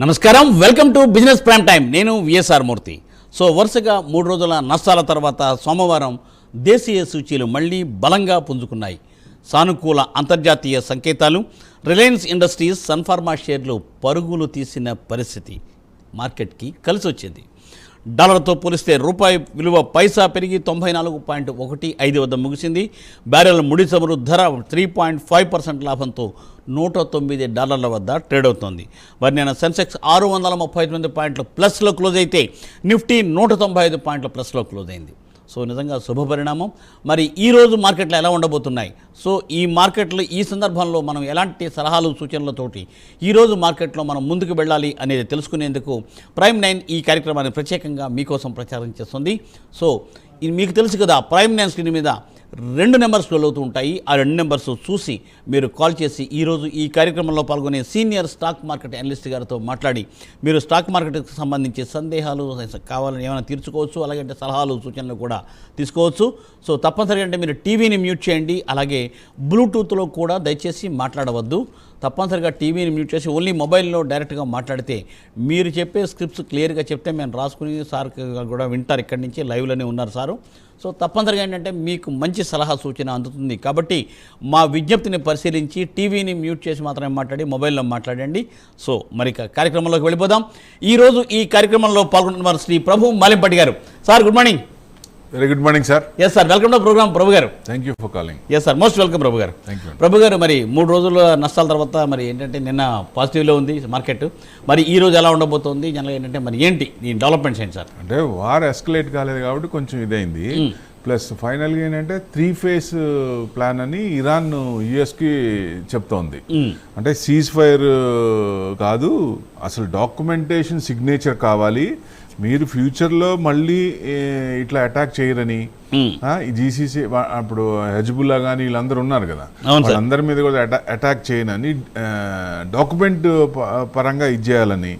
నమస్కారం, welcome to business prime time. నేను VSR మూర్తి. So వరుసగా 3 రోజుల నష్టాల తర్వాత సోమవారం దేశీయ సూచీలు మళ్లీ బలంగా పుంజుకున్నాయి. సానుకూల అంతర్జాతీయ సంకేతాలు, రిలయన్స్ ఇండస్ట్రీస్, సన్ఫార్మా షేర్లు పరుగులు తీసిన పరిస్థితి మార్కెట్కి కలిసి వచ్చింది. డాలర్తో పోలిస్తే రూపాయి విలువ పైసా పెరిగి 94.15 వద్ద ముగిసింది. బ్యారెల్ ముడి చమురు ధర 3.5% లాభంతో $109 వద్ద ట్రేడ్ అవుతోంది. వర్ణన సెన్సెక్స్ 639 పాయింట్ల ప్లస్లో క్లోజ్ అయితే నిఫ్టీ 195 పాయింట్ల ప్లస్లో క్లోజ్ అయింది. సో నిజంగా శుభపరిణామం. మరి ఈరోజు మార్కెట్లు ఎలా ఉండబోతున్నాయి, సో ఈ మార్కెట్లు ఈ సందర్భంలో మనం ఎలాంటి సలహాలు సూచనలతోటి ఈరోజు మార్కెట్లో మనం ముందుకు వెళ్ళాలి అనేది తెలుసుకునేందుకు ప్రైమ్ 9 ఈ కార్యక్రమాన్ని ప్రత్యేకంగా మీకోసం ప్రచారం చేస్తుంది. సో ఇది మీకు తెలుసు కదా, ప్రైమ్ 9 స్క్రీన్ మీద 2 నెంబర్స్ అవుతూ ఉంటాయి. ఆ 2 నెంబర్స్ చూసి మీరు కాల్ చేసి ఈరోజు ఈ కార్యక్రమంలో పాల్గొనే సీనియర్ స్టాక్ మార్కెట్ అనలిస్ట్ గారితో మాట్లాడి మీరు స్టాక్ మార్కెట్కి సంబంధించి సందేహాలు కావాలని ఏమైనా తీర్చుకోవచ్చు, అలాగే సలహాలు సూచనలు కూడా తీసుకోవచ్చు. సో తప్పనిసరిగా అంటే మీరు టీవీని మ్యూట్ చేయండి, అలాగే బ్లూటూత్లో కూడా దయచేసి మాట్లాడవద్దు. తప్పనిసరిగా టీవీని మ్యూట్ చేసి ఓన్లీ మొబైల్లో డైరెక్ట్గా మాట్లాడితే మీరు చెప్పే స్క్రిప్ట్స్ క్లియర్గా చెప్తే మేము రాసుకుని సార్ కూడా వింటారు. ఇక్కడి నుంచి లైవ్లోనే ఉన్నారు సారు. సో తప్పనిసరిగా ఏంటంటే మీకు మంచి సలహా సూచన అందుతుంది. కాబట్టి మా విజ్ఞప్తిని పరిశీలించి టీవీని మ్యూట్ చేసి మాత్రమే మాట్లాడి మొబైల్లో మాట్లాడండి. సో మరి కార్యక్రమంలోకి వెళ్ళిపోదాం. ఈరోజు ఈ కార్యక్రమంలో పాల్గొంటున్నారు శ్రీ ప్రభు మాలింపట్టి గారు. Sir good morning. Very good morning sir. Yes sir, welcome to program Prabhu గారు. Thank you for calling. Yes sir, most welcome Prabhu గారు. ప్రభు గారు, మరి 3 రోజుల నష్టాల తర్వాత మరి ఏంటంటే నిన్న పాజిటివ్లో ఉంది మార్కెట్, మరి ఈ రోజు ఎలా ఉండబోతోంది జనరల్ ఏంటంటే మరి ఏంటి ఈ డెవలప్మెంట్స్ ఏంటి సార్? అంటే వార్ ఎస్కలేట్ కాలేదు కాబట్టి కొంచెం ఇదైంది. ప్లస్ ఫైనల్గా ఏంటంటే 3 ఫేజ్ ప్లాన్ అని ఇరాన్ యుఎస్కి చెప్తోంది. అంటే సీజ్ ఫైర్ కాదు, అసలు డాక్యుమెంటేషన్ సిగ్నేచర్ కావాలి, మీరు ఫ్యూచర్లో మళ్ళీ ఇట్లా అటాక్ చేయరని. జీసీసీ అప్పుడు హెజ్బుల్లా కానీ వీళ్ళందరూ ఉన్నారు కదా, వాళ్ళందరి మీద కూడా అటాక్ చేయనని డాక్యుమెంట్ పరంగా ఇచ్చేయాలని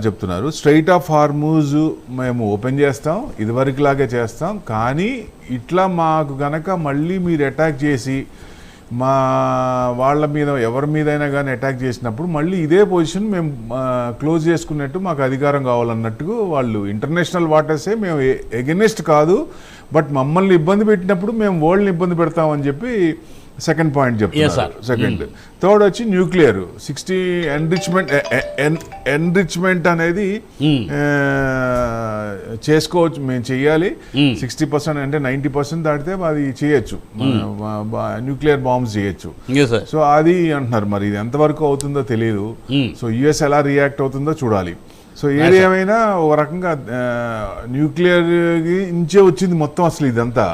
చెప్తున్నారు. స్ట్రైట్ ఆఫ్ హార్మూజ్ మేము ఓపెన్ చేస్తాం, ఇదివరకు లాగే చేస్తాం, కానీ ఇట్లా మాకు గనక మళ్ళీ మీరు అటాక్ చేసి మా వాళ్ళ మీద ఎవరి మీదైనా కానీ అటాక్ చేసినప్పుడు మళ్ళీ ఇదే పొజిషన్ మేము క్లోజ్ చేసుకున్నట్టు మాకు అధికారం కావాలన్నట్టుగా వాళ్ళు ఇంటర్నేషనల్ వాటర్సే మేము ఎగెనిస్ట్ కాదు, బట్ మమ్మల్ని ఇబ్బంది పెట్టినప్పుడు మేము వరల్డ్ని ఇబ్బంది పెడతామని చెప్పి సెకండ్ పాయింట్ చెప్తున్నారు. సెకండ్ థర్డ్ వచ్చి న్యూక్లియర్ 60 ఎన్రిచ్మెంట్ అనేది చేసుకోవచ్చు, మేము చెయ్యాలి. 60% అంటే 90% దాటితే అది చేయొచ్చు, న్యూక్లియర్ బాంబ్స్ చేయొచ్చు. సో అది అంటున్నారు. మరి ఇది ఎంతవరకు అవుతుందో తెలియదు. సో యుఎస్ ఎలా రియాక్ట్ అవుతుందో చూడాలి. సో ఏదేమైనా ఒక రకంగా న్యూక్లియర్ నుంచే వచ్చింది మొత్తం. అసలు ఇదంతా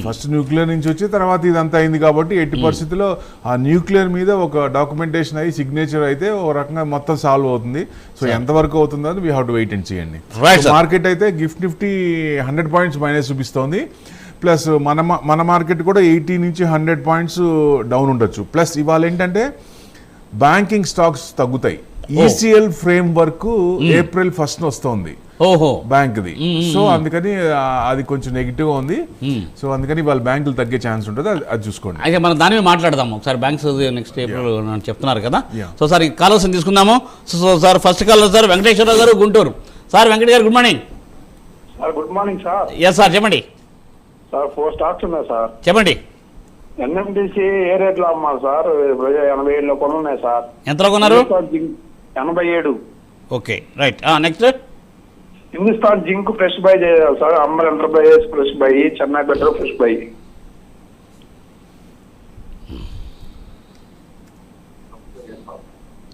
ఫస్ట్ న్యూక్లియర్ నుంచి వచ్చి తర్వాత ఇదంతా అయింది కాబట్టి ఎట్టి పరిస్థితుల్లో ఆ న్యూక్లియర్ మీద ఒక డాక్యుమెంటేషన్ అయ్యి సిగ్నేచర్ అయితే ఒక రకంగా మొత్తం సాల్వ్ అవుతుంది. సో ఎంతవరకు అవుతుందో we have to wait and చేయండి. మార్కెట్ అయితే నిఫ్టీ 100 పాయింట్స్ మైనస్ చూపిస్తోంది. ప్లస్ మన మార్కెట్ కూడా 80 నుంచి 100 పాయింట్స్ డౌన్ ఉండొచ్చు. ప్లస్ ఇవాళ ఏంటంటే బ్యాంకింగ్ స్టాక్స్ తగ్గుతాయి. ECL framework April 1st వస్తుంది బ్యాంక్ది. సో అందుకని అది కొంచెం నెగిటివ్ ఉంది. సో అందుకని వాళ్ళ బ్యాంకులు తగ్గే ఛాన్స్ ఉంటుంది, అది చూసుకోండి. అయితే మనం దాని మీద మాట్లాడదాం ఒకసారి. బ్యాంక్స్ నెక్స్ట్ ఏప్రిల్ చెప్తున్నారు కదా. సో సార్ ఈ కాలర్స్ తీసుకుందాము. So sir first caller sir Venkateswara Rao గారు, గుంటూరు. సార్ వెంకట గారు good morning. Good morning sir. Yes sir చెప్పండి సార్. 4 స్టాక్స్ ఉన్నాయి సార్. చెప్పండి. ఎన్ఎండిసి ఏ రేట్ లో అమ్మాలి సార్? 87 కొనున్నాయి సార్. ఎంతలో కొన్నారు? 87. Okay right. Next Hindustan zinc fresh buy చేయాలి sir. Ammar enterprises fresh buy, Chennai petro fresh buy.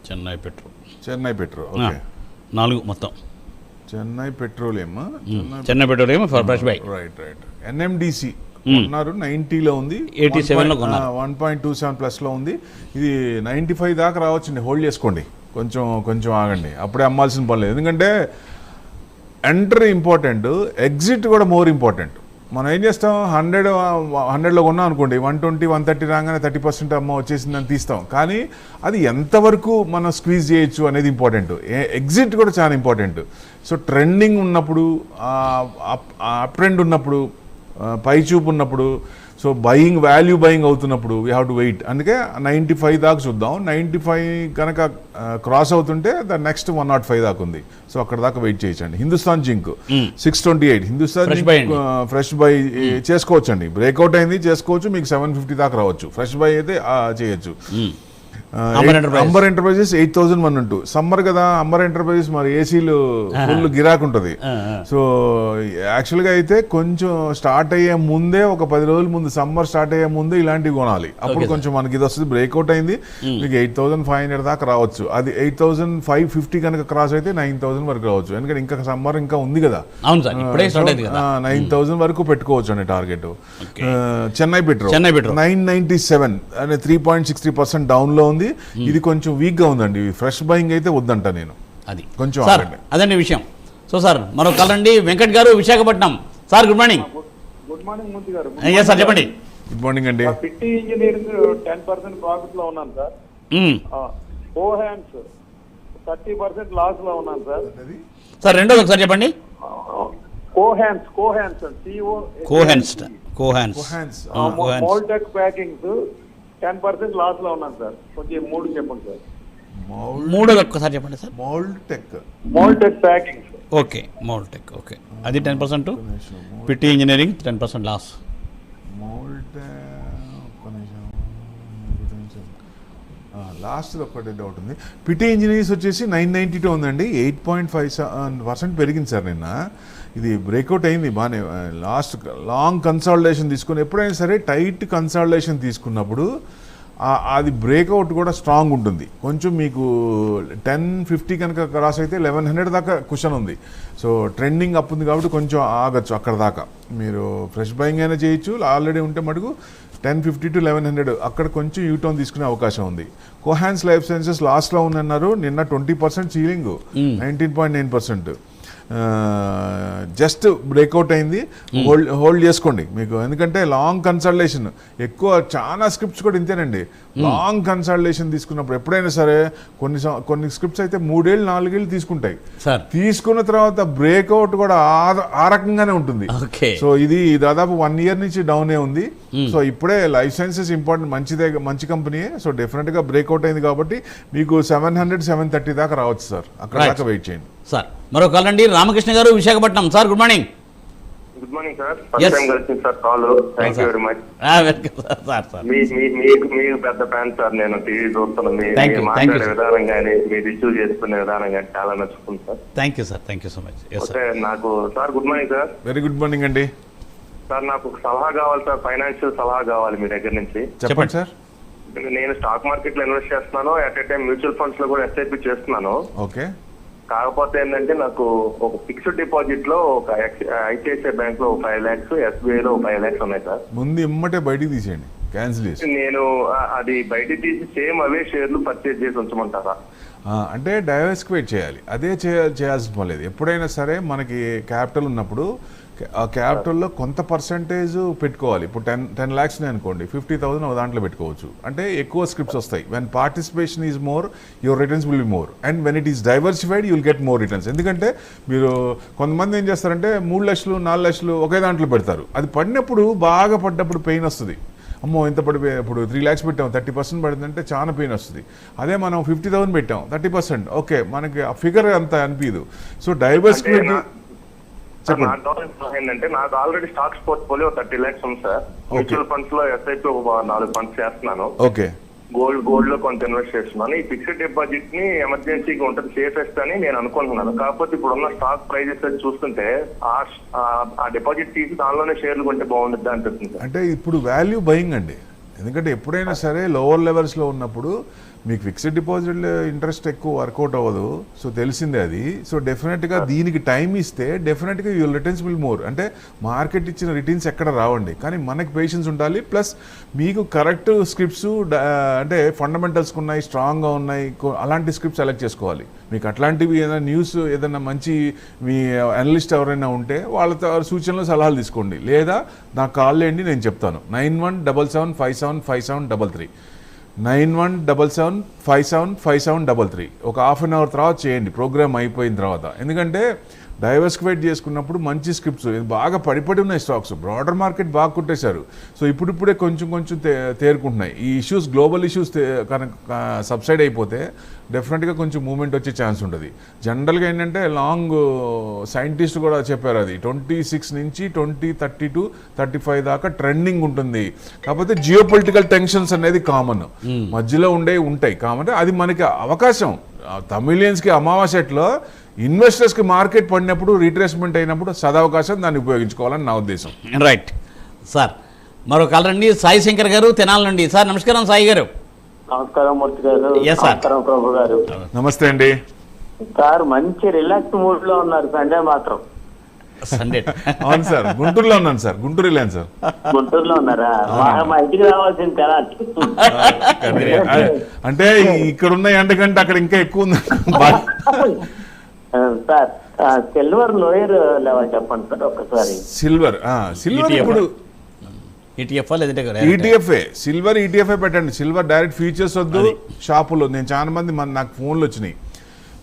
Chennai petro okay 4 మొత్తం. Chennai petroleum fresh buy. Right. NMDC ఉన్నారు 90లో ఉంది, 87లో 1.27 ప్లస్లో ఉంది. ఇది 95 దాకా రావచ్చండి. హోల్డ్ చేసుకోండి, కొంచెం ఆగండి, అప్పుడే అమ్మాల్సిన పని లేదు. ఎందుకంటే ఎంటర్ ఇంపార్టెంట్, ఎగ్జిట్ కూడా మోర్ ఇంపార్టెంట్. మనం ఏం చేస్తాం, 100లో కొన్నాం అనుకోండి, 120, 130 రాగానే 30% అమ్మ వచ్చేసిందని తీస్తాం. కానీ అది ఎంతవరకు మనం స్క్వీజ్ చేయొచ్చు అనేది ఇంపార్టెంట్. ఎగ్జిట్ కూడా చాలా ఇంపార్టెంట్. సో ట్రెండింగ్ ఉన్నప్పుడు, అప్ ట్రెండ్ ఉన్నప్పుడు, పై చూపు ఉన్నప్పుడు, సో వాల్యూ బయింగ్ అవుతున్నప్పుడు వీ హ్యావ్ టు వెయిట్. అందుకే 95 దాకా చూద్దాం. 95 కనుక క్రాస్ అవుతుంటే ద నెక్స్ట్ 105 దాకా ఉంది. సో అక్కడ దాకా వెయిట్ చేయొచ్చండి. Hindustan zinc 628 Hindustan fresh buy చేసుకోవచ్చండి. బ్రేక్అవుట్ అయింది, చేసుకోవచ్చు. మీకు 750 దాకా రావచ్చు. ఫ్రెష్ బై అయితే చేయొచ్చు. అంబర్ ఎంటర్ప్రైజెస్ 8012 సమ్మర్ కదా, అంబర్ ఎంటర్ప్రైజెస్ మరి ఏసీలు ఫుల్ గిరాక్ ఉంటుంది. సో యాక్చువల్గా అయితే కొంచెం స్టార్ట్ అయ్యే ముందే, ఒక 10 రోజుల ముందు, సమ్మర్ స్టార్ట్ అయ్యే ముందే ఇలాంటివి కొనాలి. అప్పుడు కొంచెం మనకి ఇది వస్తుంది. బ్రేక్అవుట్ అయింది, మీకు 8500 దాకా రావచ్చు. అది 8550 కనుక క్రాస్ అయితే 9000 వరకు రావచ్చు. ఎందుకంటే ఇంకా సమ్మర్ ఇంకా ఉంది కదా, 9000 వరకు పెట్టుకోవచ్చు అండి టార్గెట్. చెన్నై పెట్రోల్ 997 అనే 3.63% డౌన్ లో ఉంది. ఇది కొంచెం వీక్ గా ఉందండి. ఫ్రెష్ బయింగ్ అయితే వద్దంట నేను. అది కొంచెం అదండి విషయం. సో సార్ మరో కాల్ అండి, వెంకట్ గారు Visakhapatnam. Sir good morning. Good morning Murthy గారు. సార్ చెప్పండి. గుడ్ మార్నింగ్ అండి. పిట్టి ఇంజనీరింగ్ 10% ప్రాఫిట్ లో ఉన్నాను సార్. కోహాన్స్ 30% లాస్ లో ఉన్నాను సార్. సార్ రెండోది ఒకసారి చెప్పండి. కోహాన్స్ మోల్టెక్ ప్యాకింగ్స్ 10% లాస్ లో ఉన్నాను సార్. కొంచెం 3 చెప్పండి సార్. మూడోది ఒక్కసారి చెప్పండి sir. Moldtek packings. Okay, Moldtek. Okay, అది 10%. PT engineering 10% loss. లాస్ట్ ఒకటి డౌట్ ఉంది. పిటి ఇంజనీరింగ్స్ వచ్చేసి 992 ఉందండి. 8.5% పెరిగింది సార్ నిన్న. ఇది బ్రేక్అవుట్ అయింది బాగానే. లాస్ట్ లాంగ్ కన్సాలిడేషన్ తీసుకుని, ఎప్పుడైనా సరే టైట్ కన్సాలిడేషన్ తీసుకున్నప్పుడు అది బ్రేక్అవుట్ కూడా స్ట్రాంగ్ ఉంటుంది. కొంచెం మీకు 1050 కనుక క్రాస్ అయితే 1100 దాకా కుషన్ ఉంది. సో ట్రెండింగ్ అప్ ఉంది కాబట్టి కొంచెం ఆగచ్చు అక్కడ దాకా. మీరు ఫ్రెష్ బయింగ్ అయినా చేయొచ్చు. ఆల్రెడీ ఉంటే మటుకు 1050 to 1100 అక్కడ కొంచెం యూటర్న్ తీసుకునే అవకాశం ఉంది. కోహాన్స్ లైఫ్ సైన్సెస్ లాస్ట్లో ఉందన్నారు. నిన్న 20% సీలింగ్, 19.9%. జస్ట్ బ్రేక్అవుట్ అయింది. హోల్డ్ చేసుకోండి మీకు, ఎందుకంటే లాంగ్ కన్సల్టేషన్ ఎక్కువ. చాలా స్క్రిప్ట్స్ కూడా ఇంతేనండి. లాంగ్ కన్సల్టేషన్ తీసుకున్నప్పుడు ఎప్పుడైనా సరే కొన్ని స్క్రిప్ట్స్ అయితే 3 ఏళ్ళు 4 ఏళ్ళు తీసుకుంటాయి. తీసుకున్న తర్వాత బ్రేక్అవుట్ కూడా ఆ రకంగానే ఉంటుంది. సో ఇది దాదాపు 1 year నుంచి డౌనే ఉంది. సో ఇప్పుడే లైఫ్ సైన్సెస్ ఇంపార్టెంట్, మంచి కంపెనీయే. సో డెఫినెట్ గా బ్రేక్అవుట్ అయింది కాబట్టి మీకు 700 730 దాకా రావచ్చు సార్. అక్కడ దాకా వెయిట్ చేయండి సార్. మరో కాల్ అండి, రామకృష్ణ గారు Visakhapatnam. Sir good morning. Good morning sir. First time కలిసింది sir call. Thank you very much. మీకు పెద్ద ఫ్యాన్ సార్. నేను టీవీ చూస్తాను. మీరు మాట్లాడే విధానం కానీ, మీరు రిసీవ్ చేసుకునే విధానం కానీ చాలా నచ్చుతుంది sir. Thank you sir. Thank you so much. నాకు sir good morning sir. Very good morning అండి. సార్ నాకు ఒక సలహా కావాలి సార్. ఫైనాన్షియల్ సలహా కావాలి మీ దగ్గర నుంచి. చెప్పండి సార్. నేను స్టాక్ మార్కెట్ లో ఇన్వెస్ట్ చేస్తున్నాను. At a time mutual funds లో కూడా ఎస్ఐపి చేస్తున్నాను. ఓకే. కాకపోతే ఏంటంటే నాకు ఒక ఫిక్స్డ్ డిపాజిట్ లో ఒక ఐసిఐసిఐ బ్యాంక్ లో 5 lakhs, ఎస్బీఐ లో 5 lakhs ఉన్నాయి సార్. ముందు ఇమ్మటే బయటికి తీసేయండి, క్యాన్సిల్ చేసి. నేను అది బయటికి తీసి సేమ్ అవే షేర్లు పర్చేజ్ చేసి ఉంచమంటారా? అంటే డైవర్సిఫై చేయాలి. అదే చేయాల్సిన లేదు. ఎప్పుడైనా సరే మనకి క్యాపిటల్ ఉన్నప్పుడు ఆ క్యాపిటల్లో కొంత పర్సంటేజ్ పెట్టుకోవాలి. ఇప్పుడు 10 lakhs అనుకోండి, 50,000 ఒక దాంట్లో పెట్టుకోవచ్చు. అంటే ఎక్కువ స్క్రిప్ట్స్ వస్తాయి. When participation is more, your returns will be more. And when it is diversified you will get more returns. ఎందుకంటే మీరు కొంతమంది ఏం చేస్తారంటే 3 లక్షలు 4 లక్షలు ఒకే దాంట్లో పెడతారు. అది పడినప్పుడు, బాగా పడ్డప్పుడు పెయిన్ వస్తుంది. అమ్మో ఎంత పడిపోయి, ఇప్పుడు 3 lakhs పెట్టాం 30% పడిందంటే చాలా పెయిన్ వస్తుంది. అదే మనం 50,000 పెట్టాం 30%, ఓకే మనకి ఆ ఫిగర్ అంత అనిపించదు. So diversify. ఏంటంటే నాకు ఆల్రెడీ స్టాక్స్ పోర్ట్ఫోలియో 30 lakhs ఉంది సార్. మ్యూచువల్ ఫండ్స్ లో ఎస్ఐపి ఒక 4 ఫండ్స్ చేస్తున్నాను. ఓకే. గోల్డ్ లో కొంత ఇన్వెస్ట్ చేస్తున్నాను. ఈ ఫిక్స్డ్ డిపాజిట్ ని ఎమర్జెన్సీగా ఉంటుంది, సేఫెస్ట్ అని నేను అనుకుంటున్నాను. కాకపోతే ఇప్పుడున్న స్టాక్ ప్రైజెస్ అది చూస్తుంటే ఆ డిపాజిట్ తీసి దానిలోనే షేర్లు కొంటే బాగుంటుంది అనిపిస్తుంది. అంటే ఇప్పుడు వాల్యూ బయింగ్ అండి. ఎందుకంటే ఎప్పుడైనా సరే లోవర్ లెవెల్స్లో ఉన్నప్పుడు మీకు ఫిక్స్డ్ డిపాజిట్ ఇంట్రెస్ట్ ఎక్కువ వర్కౌట్ అవ్వదు. సో తెలిసిందే అది. సో డెఫినెట్గా దీనికి టైం ఇస్తే డెఫినెట్గా యువర్ రిటర్న్స్ విల్ మోర్. అంటే మార్కెట్ ఇచ్చిన రిటర్న్స్ ఎక్కడ రావండి, కానీ మనకి పేషెన్స్ ఉండాలి. ప్లస్ మీకు కరెక్ట్ స్క్రిప్ట్స్, అంటే ఫండమెంటల్స్ ఉన్నాయి, స్ట్రాంగ్గా ఉన్నాయి, అలాంటి స్క్రిప్ట్స్ సెలెక్ట్ చేసుకోవాలి. మీకు అట్లాంటివి ఏదైనా న్యూస్, ఏదైనా మంచి మీ అనలిస్ట్ ఎవరైనా ఉంటే వాళ్ళతో సూచనలు సలహాలు తీసుకోండి. లేదా నాకు కాల్ చేయండి, నేను చెప్తాను. 9177575733 9177575733 ఒక హాఫ్ అన్ అవర్ తర్వాత చేయండి, ప్రోగ్రామ్ అయిపోయిన తర్వాత. ఎందుకంటే డైవర్సిఫైడ్ చేసుకున్నప్పుడు మంచి స్క్రిప్ట్స్ బాగా పడిపడి ఉన్నాయి స్టాక్స్, బ్రాడర్ మార్కెట్ బాగా కొట్టేశారు. సో ఇప్పుడిప్పుడే కొంచెం కొంచెం తేరుకుంటున్నాయి. ఈ ఇష్యూస్ గ్లోబల్ ఇష్యూస్ కనుక సబ్సైడ్ అయిపోతే డెఫినెట్గా కొంచెం మూమెంట్ వచ్చే ఛాన్స్ ఉంటుంది. జనరల్గా ఏంటంటే లాంగ్ సైంటిస్ట్ కూడా చెప్పారు అది 26 నుంచి 2032, 35 దాకా ట్రెండింగ్ ఉంటుంది. కాకపోతే జియో పొలిటికల్ టెన్షన్స్ అనేది కామన్, మధ్యలో ఉంటాయి కామన్. అది మనకి అవకాశం. తమిళియన్స్కి అమావాస్యలో ఇన్వెస్టర్స్కి మార్కెట్ పడినప్పుడు రీట్రేస్మెంట్ అయినప్పుడు సదవకాశం దాన్ని ఉపయోగించుకోవాలని నా ఉద్దేశం. Right sir. మరో కాలర్ అండి సాయి శంకర్ గారు తెనాలి నుండి. సార్ నమస్కారం సాయి గారు. నమస్కారం మూర్తి గారు. Yes, sir. నమస్కారం ప్రభు గారు. నమస్తే అండి సార్ మంచి రిలాక్స్ మూడ్ లో ఉన్నారు సండే మాత్రం. సండే అవును సార్, గుంటూరులో ఉన్నాను సార్, గుంటూరు వెళ్ళాను సార్. గుంటూరులో ఉన్నారా? మా ఇంటికి రావాల్సింది కదా. అంటే ఇక్కడ ఉన్న ఎండకంటే అక్కడ ఇంకా ఎక్కువ ఉంది. సార్ సిల్వర్ లోయర్ లెవెల్ చెప్పండి సార్ ఒక్కసారి. సిల్వర్ ఇప్పుడు ETF లేదంటే ఈటీఎఫ్ఏ, సిల్వర్ ఈటీఎఫ్ఏ పెట్టండి. సిల్వర్ డైరెక్ట్ ఫీచర్స్ వద్దు. షాపుల్లో నేను చాలా మంది నాకు ఫోన్లు వచ్చినాయి,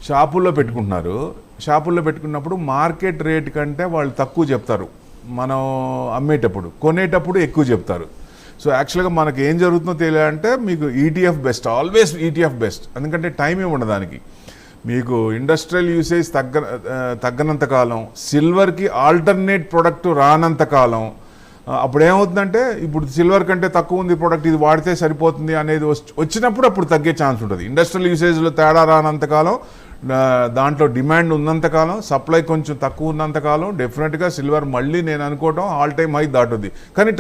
షాపుల్లో పెట్టుకుంటున్నారు. షాపుల్లో పెట్టుకున్నప్పుడు మార్కెట్ రేట్ కంటే వాళ్ళు తక్కువ చెప్తారు, మనం అమ్మేటప్పుడు. కొనేటప్పుడు ఎక్కువ చెప్తారు. సో యాక్చువల్గా మనకి ఏం జరుగుతుందో తెలియాలంటే మీకు ETF best, always ETF best. ఎందుకంటే టైం ఏమి దానికి. మీకు ఇండస్ట్రియల్ యూసేజ్ తగ్గనంత కాలం, సిల్వర్కి ఆల్టర్నేట్ ప్రొడక్ట్ రానంత కాలం, అప్పుడు ఏమవుతుందంటే ఇప్పుడు సిల్వర్ కంటే తక్కువ ఉంది ప్రోడక్ట్, ఇది వాడితే సరిపోతుంది అనేది వచ్చినప్పుడు అప్పుడు తగ్గే ఛాన్స్ ఉంటుంది. ఇండస్ట్రియల్ యూసేజ్లో తేడా రానంతకాలం, దాంట్లో డిమాండ్ ఉన్నంతకాలం, సప్లై కొంచెం తక్కువ ఉన్నంతకాలం డెఫినెట్గా సిల్వర్ మళ్ళీ నేను అనుకోవటం ఆల్ టైమ్ హై దాటుద్ది. కానీ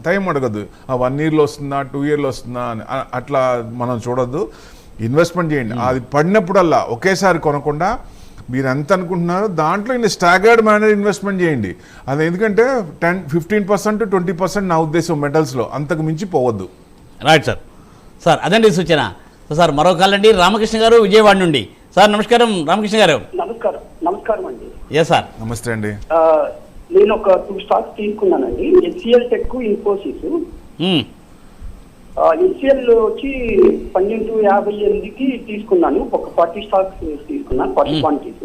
టైం అడగద్దు, 1 yearలో వస్తుందా 2 yearలో వస్తుందా అని అట్లా మనం చూడొద్దు. ఇన్వెస్ట్మెంట్ చేయండి. అది పడినప్పుడల్లా ఒకేసారి కొనకుండా మీరు ఎంత అనుకుంటున్నారో దాంట్లో స్టాగర్డ్ మేనర్ ఇన్వెస్ట్మెంట్ చేయండి. అది ఎందుకంటే 15% 20% నా ఉద్దేశం మెటల్స్లో, అంతకు మించి పోవద్దు. Right sir. సార్ అదండి సూచన. సార్ మరో కాల్ అండి రామకృష్ణ గారు విజయవాడ నుండి. సార్ నమస్కారం రామకృష్ణ గారు. నమస్కారం అండి. Yes sir. నమస్తే అండి. నేను ఒక 2 స్టాక్స్ తీసుకున్నానండి, హెచ్సిఎల్ టెక్, ఇన్ఫోసిస్. హెచ్సిఎల్ వచ్చి 12.58కి తీసుకున్నాను, ఒక 40 స్టాక్స్ తీసుకున్నాను, 40 క్వాంటిటీస్.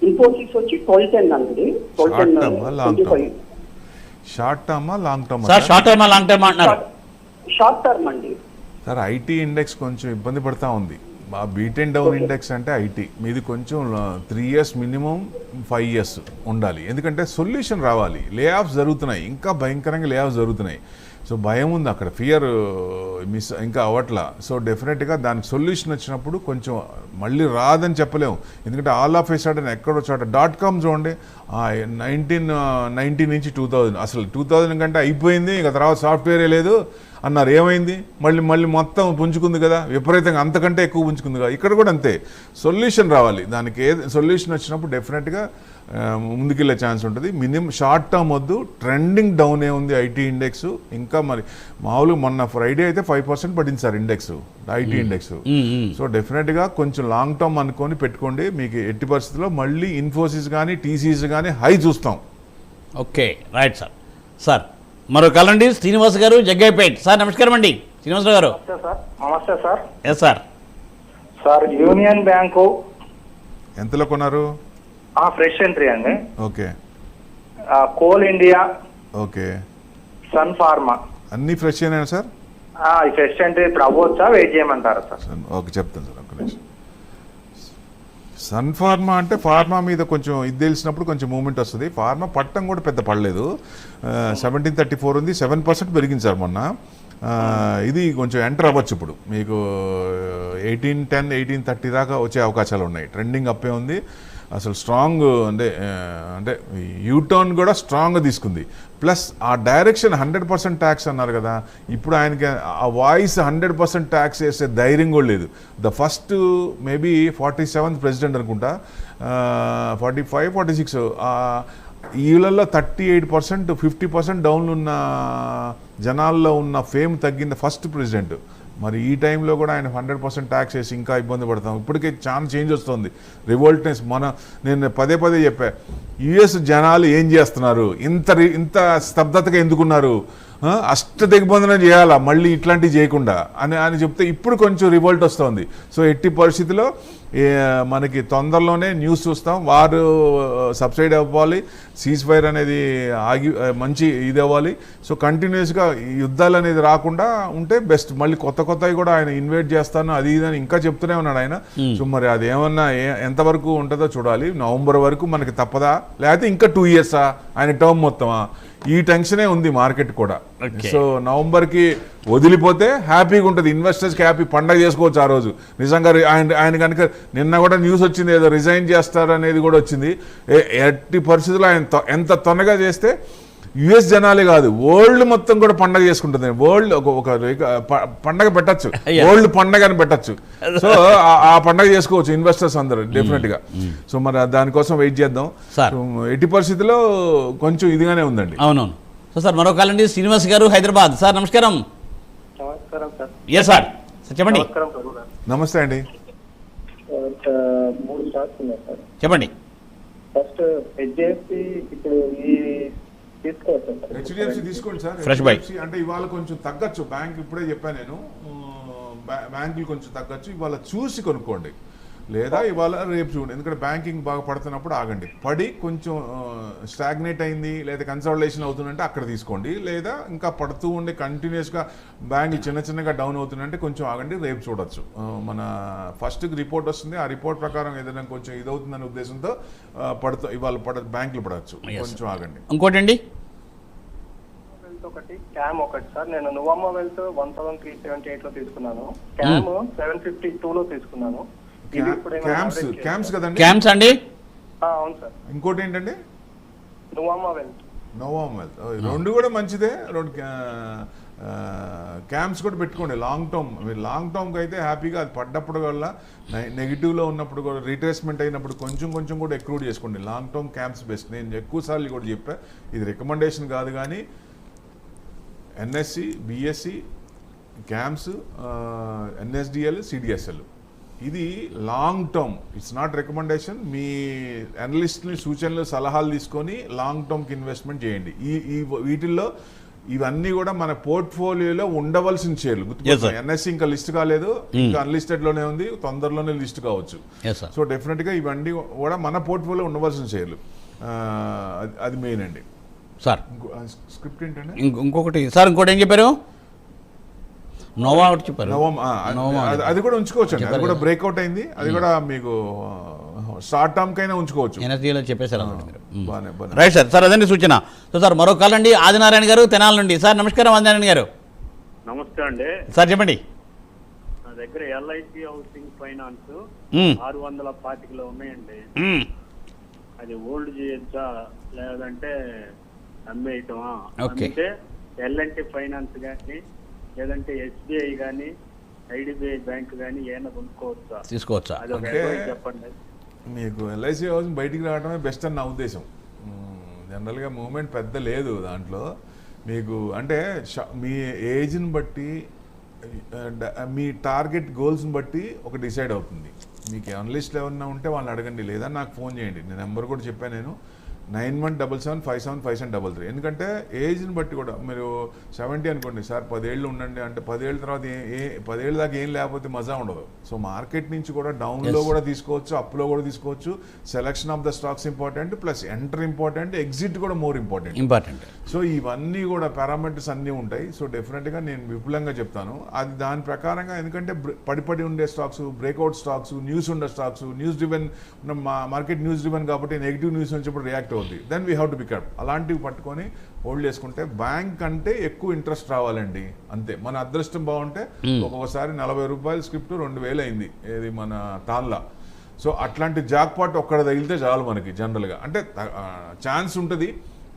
ఇన్ఫోసిస్ వచ్చి 12.10 అండి. 12.25. షార్ట్ టర్మా long term? Sir short term long term అంటున్నారు. షార్ట్ టర్మ్ అండి. సార్ ఐటీ ఇండెక్స్ కొంచెం ఇబ్బంది పడతా ఉంది. బీట్ అండ్ డౌన్ ఇండెక్స్ అంటే ఐటీ మీది కొంచెం 3 years మినిమం 5 years ఉండాలి. ఎందుకంటే సొల్యూషన్ రావాలి. లే ఆఫ్స్ జరుగుతున్నాయి, ఇంకా భయంకరంగా లే ఆఫ్స్ జరుగుతున్నాయి. సో భయం ఉంది అక్కడ, ఫియర్ మిస్ ఇంకా అవ్వట్లా. సో డెఫినెట్గా దానికి సొల్యూషన్ వచ్చినప్పుడు కొంచెం మళ్ళీ రాదని చెప్పలేము. ఎందుకంటే ఆల్ ఆఫ్ ఏ సడన్ ఎక్కడో చోట .com చూడండి, 1990 నుంచి 2000, అసలు 2000 కంటే అయిపోయింది, ఇక తర్వాత సాఫ్ట్వేరే లేదు అన్నారు. ఏమైంది? మళ్ళీ మొత్తం పుంజుకుంది కదా, విపరీతంగా అంతకంటే ఎక్కువ పుంజుకుంది కదా. ఇక్కడ కూడా అంతే, సొల్యూషన్ రావాలి. దానికి సొల్యూషన్ వచ్చినప్పుడు డెఫినెట్గా ముందుకెళ్ళే ఛాన్స్ ఉంటుంది. మినిమం షార్ట్ టర్మ్ వద్దు. ట్రెండింగ్ డౌన్ ఉంది ఐటీ ఇండెక్స్. ఇంకా మరి మామూలుగా మొన్న ఫ్రైడే అయితే 5% పడింది sir index, IT index. So డెఫినెట్గా కొంచెం లాంగ్ టర్మ్ అనుకొని పెట్టుకోండి. మీకు ఎట్టి పరిస్థితుల్లో మళ్ళీ ఇన్ఫోసిస్ కానీ టీసీఎస్ కానీ హై చూస్తాం. Okay right sir. సార్ మరో కాల్ అండి శ్రీనివాస్ గారు జగ్గైపేట్. సార్ నమస్కారం అండి శ్రీనివాస్ గారు. నమస్తే sir. Yes sir. Sir union bank ఎంతలో కొన్నారు? ఫ్రెష్ ఎంట్రీ అండి. Okay. Coal India, okay. Sun pharma అన్ని ఫ్రెష్ అయినా సార్? ఫ్రెష్ ఎంట్రీ ఇప్పుడు అవ్వచ్చా, వెయిట్ చేయమంటారా సార్? ఓకే చెప్తాను సార్, ఒక నిమిషం. సన్ ఫార్మా అంటే ఫార్మా మీద కొంచెం ఇది తెలిసినప్పుడు కొంచెం మూమెంట్ వస్తుంది. ఫార్మా పట్టం కూడా పెద్ద పడలేదు, 1734 ఉంది, 7% పెరిగింది సార్ మొన్న. ఇది కొంచెం ఎంటర్ అవ్వచ్చు. ఇప్పుడు మీకు 1810 1830 దాకా వచ్చే అవకాశాలు ఉన్నాయి. ట్రెండింగ్ అప్పే ఉంది. అసలు స్ట్రాంగ్ అంటే యూటర్న్ కూడా స్ట్రాంగ్గా తీసుకుంది. ప్లస్ ఆ డైరెక్షన్ 100% ట్యాక్స్ అన్నారు కదా, ఇప్పుడు ఆయనకి ఆ వాయిస్ 100% ట్యాక్స్ వేసే ధైర్యం కూడా లేదు. The first maybe 47th president అనుకుంటా, 45 46 వీళ్ళల్లో 38% 50% డౌన్ ఉన్న జనాల్లో ఉన్న ఫేమ్ తగ్గింది ఫస్ట్ ప్రెసిడెంట్. మరి ఈ టైంలో కూడా ఆయన 100% ట్యాక్స్ వేసి ఇంకా ఇబ్బంది పడతాం. ఇప్పటికే చాలా చేంజ్ వస్తుంది, రివోల్ట్నెస్. నేను పదే చెప్పా, యుఎస్ జనాలు ఏం చేస్తున్నారు, ఇంత స్తబ్దతగా ఎందుకున్నారు, అష్ట దిగ్బంధనం చేయాలా మళ్ళీ ఇట్లాంటివి చేయకుండా అని చెప్తే ఇప్పుడు కొంచెం రివోల్ట్ వస్తుంది. సో ఎట్టి పరిస్థితిలో మనకి తొందరలోనే న్యూస్ చూస్తాం. వారు సబ్సైడ్ అవ్వాలి, సీజ్ ఫైర్ అనేది మంచి ఇది అవ్వాలి. సో కంటిన్యూస్గా యుద్ధాలు అనేది రాకుండా ఉంటే బెస్ట్. మళ్ళీ కొత్తవి కూడా ఆయన ఇన్వైట్ చేస్తాను అది ఇదని ఇంకా చెప్తూనే ఉన్నాడు ఆయన. సో మరి అది ఏమన్నా ఎంతవరకు ఉంటుందో చూడాలి. నవంబర్ వరకు మనకి తప్పదా, లేకపోతే ఇంకా 2 years ఆయన టర్మ్ మొత్తమా, ఈ టెన్షనే ఉంది మార్కెట్ కూడా. సో నవంబర్కి వదిలిపోతే హ్యాపీగా ఉంటుంది, ఇన్వెస్టర్స్కి హ్యాపీ, పండగ చేసుకోవచ్చు ఆ రోజు. నిజంగా ఆయన కనుక నిన్న కూడా న్యూస్ వచ్చింది, ఏదో రిజైన్ చేస్తారు అనేది కూడా వచ్చింది. ఎట్టి పరిస్థితుల్లో ఆయన ఎంత తొందరగా చేస్తే యుఎస్ జనాలే కాదు వరల్డ్ మొత్తం కూడా పండగ చేసుకుంటుంది. వరల్డ్ ఒక పండగ పెట్టచ్చు, వరల్డ్ పండగ అని పెట్టచ్చు. సో ఆ పండగ చేసుకోవచ్చు ఇన్వెస్టర్స్ అందరూ డెఫినెట్ గా. సో మరి దానికోసం వెయిట్ చేద్దాం. ఎట్టి పరిస్థితుల్లో కొంచెం ఇదిగానే ఉందండి. అవునవును. సో సార్ మరో కాలండి శ్రీనివాస్ గారు హైదరాబాద్. సార్ నమస్కారం. నమస్కారం సార్. ఎస్ సార్ చెప్పండి. నమస్తే అండి. 3 స్టాక్స్ ఉన్నాయి సార్. చెప్పండి. ఫస్ట్ హెచ్డిఎఫ్సి ఇప్పుడు ఈ హెచ్డిఎఫ్సి తీసుకోండి సార్. ఫ్రెష్ బై అంటే ఇవాళ కొంచెం తగ్గచ్చు. బ్యాంక్ ఇప్పుడే చెప్పాను నేను, బ్యాంకులు కొంచెం తగ్గచ్చు. ఇవాళ చూసి కొనుక్కోండి, లేదా ఇవాళ రేపు చూడండి. ఎందుకంటే బ్యాంకింగ్ బాగా పడుతున్నప్పుడు ఆగండి. పడి కొంచెం స్టాగ్నేట్ అయింది లేదా కన్సల్టేషన్ అవుతుందంటే అక్కడ తీసుకోండి. లేదా ఇంకా పడుతూ ఉండి కంటిన్యూస్గా బ్యాంకులు చిన్నగా డౌన్ అవుతుందంటే కొంచెం ఆగండి, రేపు చూడొచ్చు. మన ఫస్ట్కి రిపోర్ట్ వస్తుంది, ఆ రిపోర్ట్ ప్రకారం ఏదైనా కొంచెం ఇదవుతుందనే ఉద్దేశంతో ఇవాళ బ్యాంకులు పడవచ్చు. కొంచెం ఆగండి. ఇంకోటి అండి ఒకటి క్యామ్ ఒకటి సార్. నేను నువామా వెల్త్ 1378 లో తీసుకున్నాను, క్యామ్ 752 లో తీసుకున్నాను. క్యామ్స్ కదండి. క్యామ్స్ అండి. అవును సార్. ఇంకోటి ఏంటండి నువామా వెల్త్. రెండు కూడా మంచిదే. క్యామ్స్ కూడా పెట్టుకోండి లాంగ్ టర్మ్. మీరు లాంగ్ టర్మ్కి అయితే హ్యాపీగా అది పడ్డప్పుడు వల్ల నెగిటివ్లో ఉన్నప్పుడు కూడా రీట్రేస్మెంట్ అయినప్పుడు కొంచెం కూడా ఎక్రూడ్ చేసుకోండి. Long term CAMS best. నేను ఎక్కువసార్లు కూడా చెప్పా, ఇది రికమెండేషన్ కాదు కానీ NSE, BSE, CAMS, NSDL, CDSL ఇది long term. It's not recommendation. మీ అనలిస్ట్ని సూచనలు సలహాలు తీసుకొని లాంగ్ టర్మ్కి ఇన్వెస్ట్మెంట్ చేయండి. వీటిల్లో ఇవన్నీ కూడా మన పోర్ట్ఫోలియోలో ఉండవలసిన షేర్లు. ఎన్ఎస్సి ఇంకా లిస్ట్ కాలేదు, ఇంకా అన్లిస్టెడ్ లోనే ఉంది, తొందరలోనే లిస్ట్ కావచ్చు. సో డెఫినెట్ గా ఇవన్నీ కూడా మన పోర్ట్ఫోలియో ఉండవలసిన షేర్లు. అది మెయిన్ అండి సార్. స్క్రిప్ట్ ఏంటంటే ఇంకొకటి సార్, ఇంకోటి ఏం చెప్పారు? నోవా ఒకటి చెప్పారు. అది కూడా ఉంచుకోవచ్చు అండి. అది కూడా బ్రేక్అవుట్ అయింది. అది కూడా మీకు షార్ట్ టర్మ్ కైనా ఉంచుకోవచ్చు. ఎనర్జీలో చెప్పేశారు. Right sir. సార్ అదండి సూచన. సో సార్ మరో కాల్ అండి ఆదినారాయణ గారు తెనాల నుండి. సార్ నమస్కారం ఆదినారాయణ గారు. నమస్తే అండి సార్ చెప్పండి. నా దగ్గర ఎల్ఐసి హౌసింగ్ ఫైనాన్స్ 625 ఉన్నాయండి. అది హోల్డ్ చేయొచ్చా లేదంటే అమ్మేయటమా? అంటే ఎల్ఎన్టీ ఫైనాన్స్ కానీ లేదంటే ఎస్బీఐ కానీ ఐడిబిఐ బ్యాంక్ కానీ ఏమైనా కొనుక్కోవచ్చా, తీసుకోవచ్చా? చెప్పండి. మీకు ఎల్ఐసి హౌసింగ్ బయటికి రావడమే బెస్ట్ అని నా ఉద్దేశం. జనరల్గా మూవ్మెంట్ పెద్ద లేదు దాంట్లో. మీకు అంటే మీ ఏజ్ని బట్టి, మీ టార్గెట్ గోల్స్ని బట్టి ఒక డిసైడ్ అవుతుంది. మీకు అనలిస్ట్లు ఎవరన్నా ఉంటే వాళ్ళని అడగండి, లేదా నాకు ఫోన్ చేయండి. నేను నెంబర్ కూడా చెప్పాను నేను, 9177575733. ఎందుకంటే ఏజ్ని బట్టి కూడా మీరు 70 అనుకోండి సార్, 10 ఏళ్ళు ఉండండి అంటే 10 ఏళ్ళ తర్వాత 10 ఏళ్ళ దాకా ఏం లేకపోతే మజా ఉండదు. సో మార్కెట్ నుంచి కూడా డౌన్లో కూడా తీసుకోవచ్చు, అప్లో కూడా తీసుకోవచ్చు. Selection of the stocks important, plus enter important, exit కూడా మోర్ ఇంపార్టెంట్. సో ఇవన్నీ కూడా పారామీటర్స్ అన్నీ ఉంటాయి. సో డెఫినెట్గా నేను విపులంగా చెప్తాను అది దాని ప్రకారంగా. ఎందుకంటే పడి ఉండే స్టాక్స్, బ్రేక్అవుట్ స్టాక్స్, న్యూస్ ఉండే stocks, news driven market news driven కాబట్టి నెగిటివ్ న్యూస్ వచ్చినప్పుడు రియాక్ట్ అవుతుంది. Then we have to pick up. అలాంటివి పట్టుకొని హోల్డ్ చేసుకుంటే బ్యాంక్ అంటే ఎక్కువ ఇంట్రెస్ట్ రావాలండి, అంతే. మన అదృష్టం బాగుంటే ఒక్కొక్కసారి 40 రూపాయల స్క్రిప్ట్ 2000 అయింది ఏది మన తాన్లా. సో అట్లాంటి జాక్పాట్ ఒక్కడ తగిలితే చాలు మనకి. జనరల్గా అంటే ఛాన్స్ ఉంటుంది,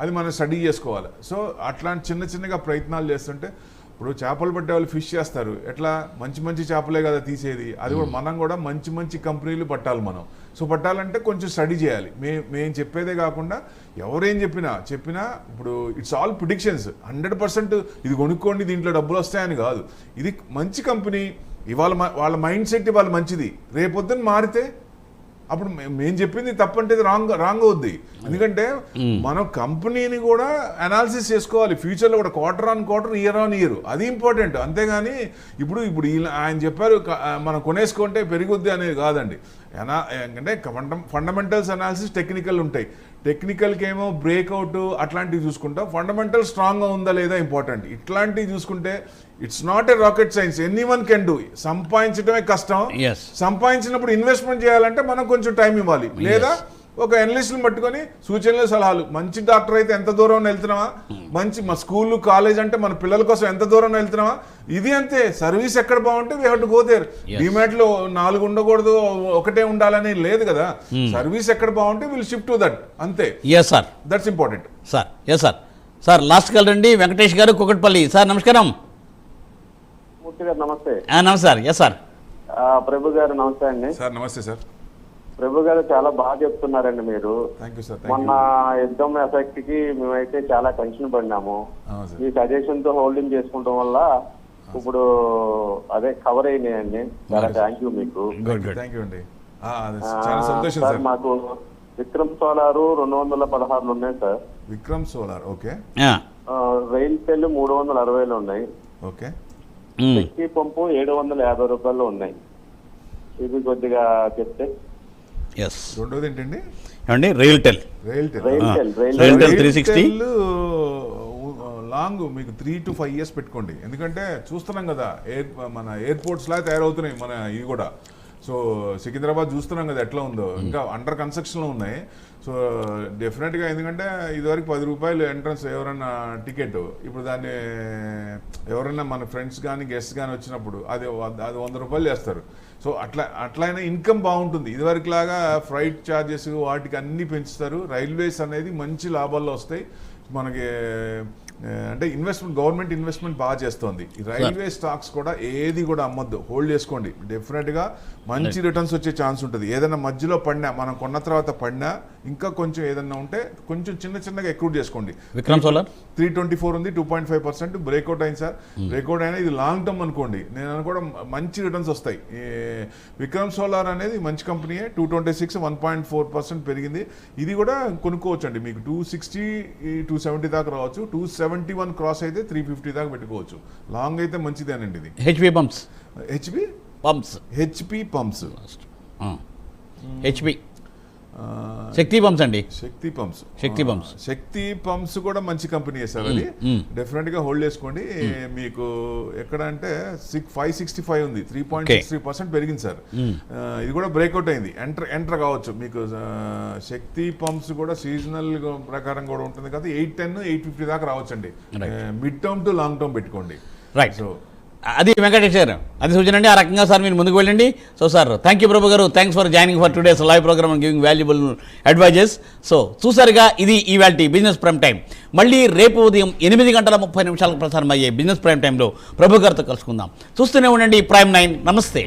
అది మనం స్టడీ చేసుకోవాలి. సో అట్లాంటి చిన్నగా ప్రయత్నాలు చేస్తుంటే, ఇప్పుడు చేపలు పట్టే వాళ్ళు ఫిష్ చేస్తారు, ఎట్లా మంచి చేపలే కదా తీసేది. అది కూడా మనం కూడా మంచి కంపెనీలు పట్టాలి మనం. సో పట్టాలంటే కొంచెం స్టడీ చేయాలి. మేము చెప్పేదే కాకుండా ఎవరేం చెప్పినా ఇప్పుడు ఇట్స్ ఆల్ ప్రిడిక్షన్స్. 100% ఇది కొనుక్కోండి దీంట్లో డబ్బులు వస్తాయని కాదు. ఇది మంచి కంపెనీ, ఇవాళ వాళ్ళ మైండ్ సెట్ ఇవాళ మంచిది, రేపొద్దున మారితే అప్పుడు మేము చెప్పింది తప్పంటే రాంగ్ అవుద్ది. ఎందుకంటే మనం కంపెనీని కూడా అనాలిసిస్ చేసుకోవాలి ఫ్యూచర్లో కూడా, quarter on quarter, year on year, అది ఇంపార్టెంట్. అంతేగాని ఇప్పుడు ఆయన చెప్పారు మనం కొనేసుకుంటే పెరుగుద్ది అనేది కాదండి. అంటే ఫండమెంటల్స్ అనాలిసిస్ టెక్నికల్ ఉంటాయి. టెక్నికల్కి ఏమో బ్రేక్అవుట్ అట్లాంటివి చూసుకుంటాం, ఫండమెంటల్ స్ట్రాంగ్గా ఉందా లేదా ఇంపార్టెంట్. ఇట్లాంటివి చూసుకుంటే it's not a rocket science, anyone can do. సంపాదించడమే కష్టం. సంపాదించినప్పుడు ఇన్వెస్ట్మెంట్ చేయాలంటే మనం కొంచెం టైం ఇవ్వాలి. లేదా ఒక ఎనలిస్ట్ని పట్టుకొని సూచనలు సలహాలు, మంచి డాక్టర్ అయితే ఎంత దూరం వెళ్తున్నావా, మంచి మా స్కూల్ కాలేజ్ అంటే మన పిల్లల కోసం ఎంత దూరం వెళ్తున్నావా, ఇది అంతే. సర్వీస్ ఎక్కడ బాగుంటే we have to go there. డిమాట్లో 4 ఉండకూడదు, ఒకటే ఉండాలని లేదు కదా. సర్వీస్ ఎక్కడ బాగుంటే విల్ షిఫ్ట్ టు దట్, అంతే. Sir that's important sir. Sir sir last call రండి. వెంకటేష్ గారు, కుకట్పల్లి. సార్ నమస్కారం. మూర్తి గారు నమస్తే. నమస్తే సార్. సార్ ప్రభు గారు నమస్తే అండి. సార్ నమస్తే సార్. ప్రభు గారు చాలా బాగా చెప్తున్నారండి మీరు. Thank you sir. మొన్న యుద్ధం ఎఫెక్ట్ కి మేమైతే చాలా టెన్షన్ పడినాము. మీ సజెషన్ తో హోల్డింగ్ చేసుకుంటాం వల్ల ఇప్పుడు అదే కవర్ అయినాయండి. చాలా థ్యాంక్ యూ మీకు. థ్యాంక్ యూ అండి. చాలా సంతోషం సార్. సార్. మాకు విక్రమ్ సోలార్ 216 ఉన్నాయి sir. Vikram solar, okay. Rail cell 360 ఉన్నాయి. ఓకే. శక్తి పంపు 750 రూపాయలు ఉన్నాయి. ఇది కొద్దిగా చెప్తే. రెండోది ఏంటండి? ఏమండి? రైల్టెల్ 360 లాంగ్ మీకు 3 to 5 years పెట్టుకోండి. ఎందుకంటే చూస్తున్నాం కదా మన ఎయిర్పోర్ట్స్ లాగా తయారవుతున్నాయి మన ఇవి కూడా. సో సికింద్రాబాద్ చూస్తున్నాం కదా ఎట్లా ఉందో, ఇంకా అండర్ కన్స్ట్రక్షన్లో ఉన్నాయి. సో డెఫినెట్గా, ఎందుకంటే ఇదివరకు 10 రూపాయలు ఎంట్రన్స్ ఎవరన్నా టికెట్, ఇప్పుడు దాన్ని ఎవరైనా మన ఫ్రెండ్స్ కానీ గెస్ట్ కానీ వచ్చినప్పుడు అది 100 రూపాయలు చేస్తారు. సో అట్లయినా ఇన్కమ్ బాగుంటుంది. ఇదివరకు లాగా ఫ్లైట్ ఛార్జెస్ వాటికి అన్నీ పెంచుతారు. రైల్వేస్ అనేది మంచి లాభాల్లో వస్తాయి మనకి. అంటే గవర్నమెంట్ ఇన్వెస్ట్మెంట్ బాగా చేస్తుంది. ఈ రైల్వే స్టాక్స్ కూడా ఏది కూడా అమ్మొద్దు, హోల్డ్ చేసుకోండి. డెఫినెట్గా మంచి రిటర్న్స్ వచ్చే ఛాన్స్ ఉంటుంది. ఏదైనా మధ్యలో పడినా, మనం కొన్న తర్వాత పడినా, ఇంకా కొంచెం ఏదన్నా ఉంటే కొంచెం చిన్నగా ఎక్రూట్ చేసుకోండి. విక్రమ్ సోలార్ 324 ఉంది, 2.5% బ్రేక్అవుట్ అయింది సార్. బ్రేక్అవుట్ అయినా ఇది లాంగ్ టర్మ్ అనుకోండి. నేను కూడా మంచి రిటర్న్స్ వస్తాయి. విక్రమ్ సోలార్ అనేది మంచి కంపెనీయే. 226 1.4% పెరిగింది. ఇది కూడా కొనుక్కోవచ్చు అండి. మీకు 260 270 దాకా రావచ్చు. 271 క్రాస్ అయితే 350 దాకా పెట్టుకోవచ్చు. లాంగ్ అయితే మంచిదేనండి ఇది. HP pumps. హెచ్పి పంప్స్ శక్తి పంప్స్ అండి. శక్తి పంప్స్ కూడా మంచి కంపెనీ సార్. అది డెఫినెట్ గా హోల్డ్ చేసుకోండి. మీకు ఎక్కడ అంటే 565 ఉంది, 3.63% పెరిగింది సార్. ఇది కూడా బ్రేక్అవుట్ అయింది. ఎంటర్ కావచ్చు మీకు. శక్తి పంప్స్ కూడా సీజనల్ ప్రకారం కూడా ఉంటుంది కదా. 810 850 దాకా రావచ్చు అండి. Mid term two long term పెట్టుకోండి. రైట్. సో అది వెంకటేష్ గారు, అది సూచన అండి. ఆ రకంగా సార్ మీరు ముందుకు వెళ్ళండి. So sir, thank you Prabhu garu. Thanks for joining for today's live program and giving valuable advises. So చూసారుగా, ఇది ఇవాల్టి బిజినెస్ ప్రైమ్ టైం. మళ్ళీ రేపు ఉదయం 8:30 ప్రసారం అయ్యే బిజినెస్ ప్రైమ్ టైంలో ప్రభు గారితో కలుసుకుందాం. చూస్తూనే ఉండండి ప్రైమ్ 9. నమస్తే.